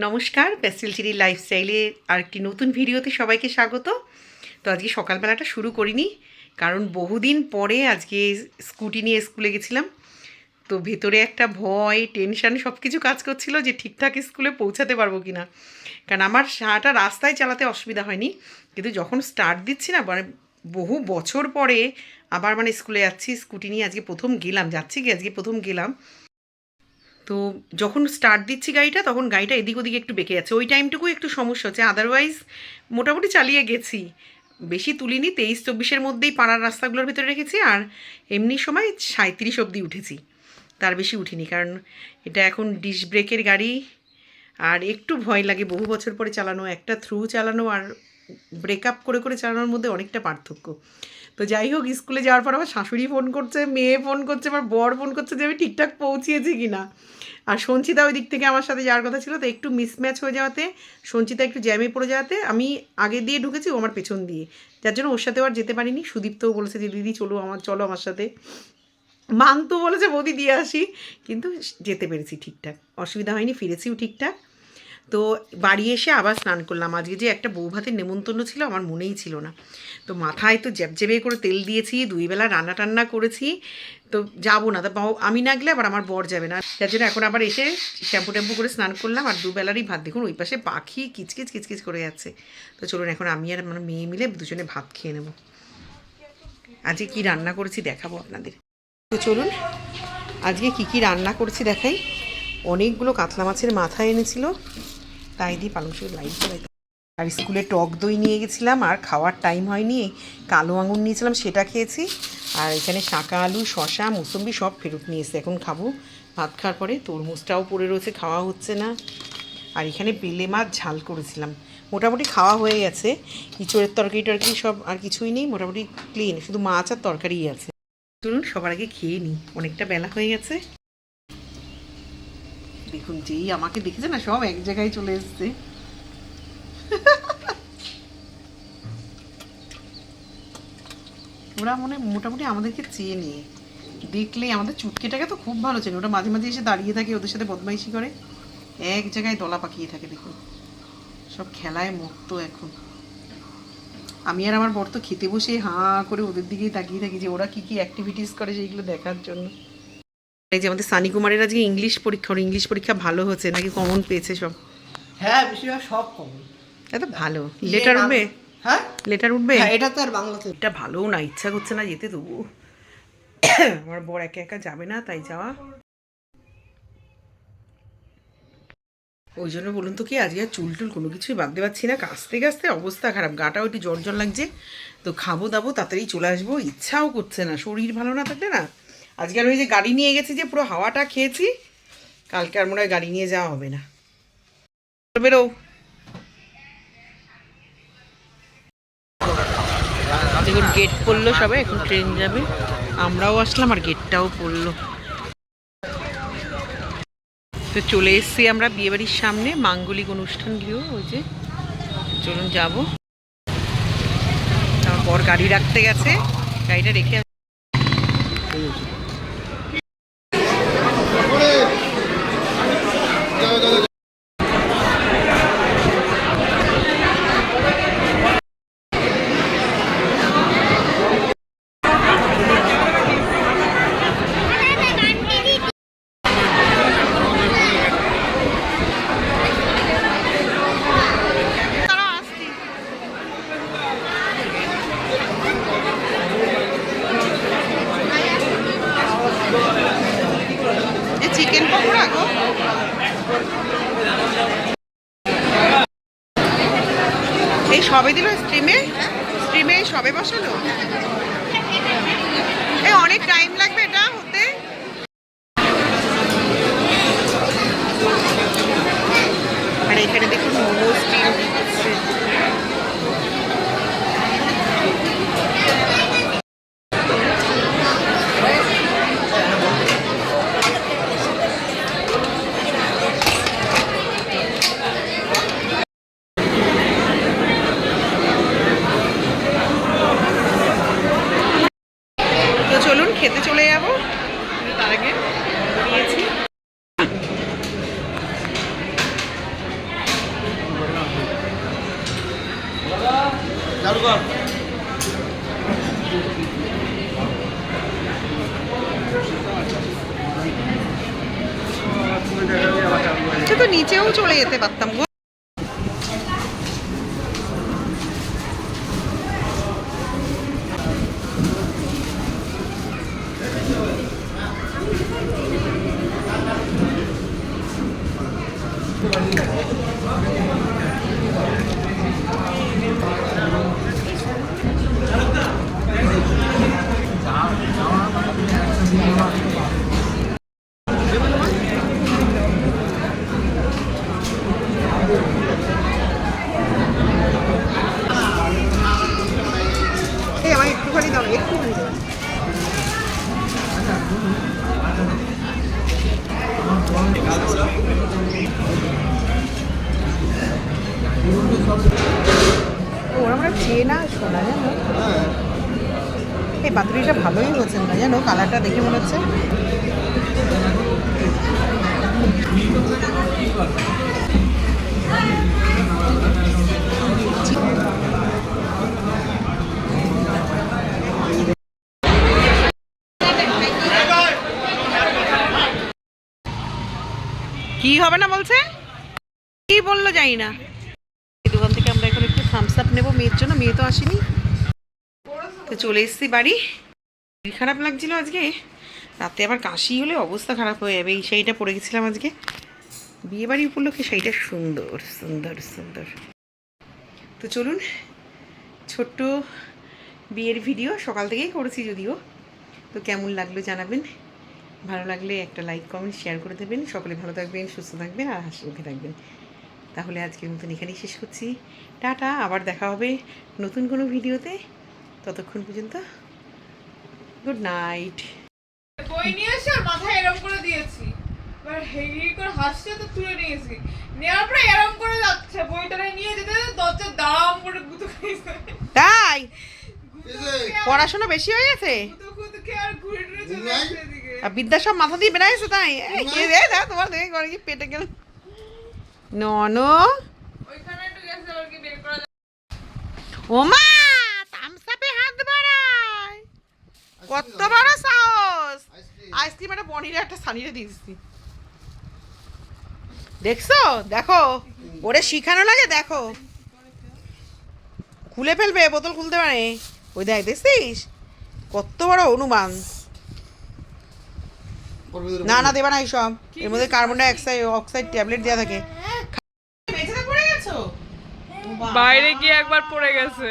নমস্কার, pastel cherry লাইফস্টাইলে আরেকটি নতুন ভিডিওতে সবাইকে স্বাগত। তো আজকে সকালবেলাটা শুরু করিনি, কারণ বহুদিন পরে আজকে স্কুটি নিয়ে স্কুলে গেছিলাম। তো ভেতরে একটা ভয়, টেনশান সব কিছু কাজ করছিল যে ঠিকঠাক স্কুলে পৌঁছাতে পারবো কি না। কারণ আমার সারাটা রাস্তায় চালাতে অসুবিধা হয়নি, কিন্তু যখন স্টার্ট দিচ্ছি না, মানে বহু বছর পরে আবার স্কুলে যাচ্ছি স্কুটি নিয়ে। আজকে প্রথম গেলাম, যাচ্ছি কি আজকে প্রথম গেলাম। তো যখন স্টার্ট দিচ্ছি গাড়িটা, তখন গাড়িটা এদিক ওদিকে একটু বেঁকে যাচ্ছে, ওই টাইমটুকু একটু সমস্যা হচ্ছে, আদারওয়াইজ মোটামুটি চালিয়ে গেছি। বেশি তুলিনি, 23-24-এর মধ্যেই পাড়ার রাস্তাগুলোর ভিতরে রেখেছি, আর এমনি সময় 37 অবধি উঠেছি, তার বেশি উঠিনি। কারণ এটা এখন ডিস্ক ব্রেকের গাড়ি, আর একটু ভয় লাগে। বহু বছর পরে চালানো, একটা থ্রু চালানো আর ব্রেকআপ করে করে চালানোর মধ্যে অনেকটা পার্থক্য। তো যাই হোক, স্কুলে যাওয়ার পর আমার শাশুড়ি ফোন করছে, মেয়ে ফোন করছে, আমার বর ফোন করছে যে আমি ঠিকঠাক পৌঁছিয়েছি কি না। আর সঞ্চিতা ওই দিক থেকে আমার সাথে যাওয়ার কথা ছিল, তো একটু মিসম্যাচ হয়ে যাওয়াতে, সঞ্চিতা একটু জ্যামে পড়ে যাওয়াতে আমি আগে দিয়ে ঢুকেছি, ও আমার পেছন দিয়ে, যার জন্য ওর সাথেও আর যেতে পারিনি। সুদীপ্তও বলেছে যে দিদি চলো আমার সাথে। মান্তু বলেছে বৌদি দিয়ে আসি, কিন্তু যেতে পেরেছি ঠিকঠাক, অসুবিধা হয়নি, ফিরেছিও ঠিকঠাক। তো বাড়ি এসে আবার স্নান করলাম। আজকে যে একটা বউ ভাতের নেমন্তন্ন ছিল আমার মনেই ছিল না। তো মাথায় তো জ্যাবজ্যাবে করে তেল দিয়েছি, 2 বেলা রান্না টান্না করেছি। তো যাবো না, তা আমি না গেলে আবার আমার বর যাবে না, যার জন্য এখন আবার এসে শ্যাম্পু ট্যাম্পু করে স্নান করলাম। আর 2 বেলারই ভাত, দেখুন ওই পাশে পাখি কিচকিচ কিচকিচ করে যাচ্ছে। তো চলুন এখন আমি আর মেয়ে মিলে দুজনে ভাত খেয়ে নেব। আজকে কি রান্না করেছি দেখাবো আপনাদের। তো চলুন আজকে কি রান্না করেছি দেখাই। অনেকগুলো কাতলা মাছের মাথা এনেছিল, তাই দিয়ে পালং শাকের লাইন করে। আর স্কুলে টক দই নিয়ে গেছিলাম, আর খাওয়ার টাইম হয়নি, কালো আঙুর নিয়েছিলাম, সেটা খেয়েছি। আর এখানে শাঁকা আলু, শশা, মুসম্বি সব ফেরত নিয়ে এসে এখন খাবো ভাত খাওয়ার পরে। তরমুজটাও পড়ে রয়েছে, খাওয়া হচ্ছে না। আর এখানে বেলে মাছ ঝাল করেছিলাম, মোটামুটি খাওয়া হয়ে গেছে। ইঁচড়ের তরকারি সব আর কিছুই নেই, মোটামুটি ক্লিন, শুধু মাছ আর তরকারিই আছে। চলুন সবার আগে খেয়ে নিই, অনেকটা বেলা হয়ে গেছে। দেখুন যেই আমাকে দেখেছে না, সব এক জায়গায় চলে এসছে। ওরা মোটামুটি আমাদেরকে চেয়ে নিয়ে দেখলেই, আমাদের চুটকিটাকে তো খুব ভালো চেনে, ওটা মাঝে মাঝে এসে দাঁড়িয়ে থাকে, ওদের সাথে বদমাইশি করে, এক জায়গায় দলা পাকিয়ে থাকে। দেখুন সব খেলায় মত্ত এখন। আমি আর আমার বর তো খেতে বসে হাঁ করে ওদের দিকেই তাকিয়ে থাকি যে ওরা কি অ্যাক্টিভিটিস করে সেইগুলো দেখার জন্য। এই যে আমাদের সানি কুমারের আজকে ইংলিশ পরীক্ষা ভালো হচ্ছে নাকি, কমন পেয়েছে সব? হ্যাঁ, বেশিরভাগ সব কমন। এত ভালো লেটার উঠবে? হ্যাঁ, লেটার উঠবে। এটা তো আর বাংলাতে। এটা ভালোও না, ইচ্ছা করছে না যেতে, তবু আমার বর একা একা যাবে না, তাই যাওয়া। ওই জন্য বলুন তো কি, আজকে আর চুল টুল কোনো কিছুই বাঁধতে পারছি না, কাস্তে কাস্তে অবস্থা খারাপ, গাটাও একটু জ্বর জ্বর লাগছে। তো খাবো দাবো তাড়াতাড়ি চলে আসবো, ইচ্ছাও করছে না, শরীর ভালো না থাকলে না। আজকে আর ওই যে গাড়ি নিয়ে গেছি যে পুরো হাওয়াটা খেয়েছি, কালকে আর মনে হয় গাড়ি নিয়ে যাওয়া হবে না। বেরো। দেখুন গেট পড়লো সবাই, এখন ট্রেন যাবে, আমরাও আসলাম আর গেটটাও পড়লো। তো চলে এসেছি আমরা বিয়েবাড়ির সামনে, মাঙ্গলিক অনুষ্ঠান গৃহ, ওই যে চলুন যাবো। তারপর গাড়ি রাখতে গেছে, গাড়িটা রেখে চিকেন পকোড়া গো। এই সবে দিল স্ট্রিমে সবে বসালো, এই অনেক টাইম লাগবে এটা হতে। আর এখানে দেখুন মোমো স্টিম দিচ্ছে। তো চলুন খেতে চলুন। সে তো নিচেও চলে যেতে পারতাম গো। এই আমার একটুখানি দাও, একটুখানি দাও। ওরা আমরা চেনা শোনা জানো। এই পাতুরিটা ভালোই হচ্ছে না জানো, কালারটা দেখে মনে হচ্ছে। কি হবে না বলছে, কি বললো জানি না। এই দোকান থেকে আমরা এখন একটু থামস আপ নেবো মেয়ের জন্য, মেয়ে তো আসেনি। তো চলে এসেছি বাড়ি। শরীর খারাপ লাগছিল আজকে, রাতে আবার কাশি হলে অবস্থা খারাপ হয়ে যাবে। এই শাড়িটা পরে গেছিলাম আজকে বিয়ে বাড়ি উপলক্ষে, শাড়িটা সুন্দর সুন্দর সুন্দর। তো চলুন, ছোট্ট বিয়ের ভিডিও সকাল থেকেই করেছি যদিও। তো কেমন লাগলো জানাবেন, ভালো লাগলে একটা লাইক কমেন্ট শেয়ার করে দেবেন। সকলে ভালো থাকবেন, সুস্থ থাকবেন আর হাসি মুখে থাকবেন। তাহলে আজকের মতন এখানেই শেষ করছি। টাটা, আবার দেখা হবে নতুন কোনো ভিডিওতে। ততক্ষণ পর্যন্ত গুড নাইট। বই নিয়ে এসে ওর মাথায় এরম করে দিয়েছি, এবার হেই করে হাসছে তো তুলে নিয়েছি, নেওয়ার পরে এরম করে যাচ্ছে, বইটা নিয়ে যেতে দরজা দাম করে গুতো খাইছে। তাই পড়াশোনা বেশি হয়ে গেছে, গুতো গুতো খেয়ে আর ঘুরে ঘুরে চলে আসছে এদিকে। আর বিদ্যা সব মাথা দিয়ে বেড়ে গেছে। তাই তোমার দেখে করে কি পেটে গেল ননো। ওইখানে একটু গেছে, ওর কি বের করা ওমা তামসাপে হাত বাড়ায়, কত বড় সাহস। আইসক্রিম একটা বনিরে একটা সানিরে দিয়েছি, দেখছো? দেখো ওরে শিখানো লাগে, দেখো খুলে ফেলবে, বোতল খুলতে পারে। ওই দেখ, দেখছিস কত বড় অনুমান। না না দেবা না এইসব, এর মধ্যে কার্বন ডাই অক্সাইড ট্যাবলেট দেওয়া থাকে। বাইরে গিয়ে একবার পড়ে গেছে।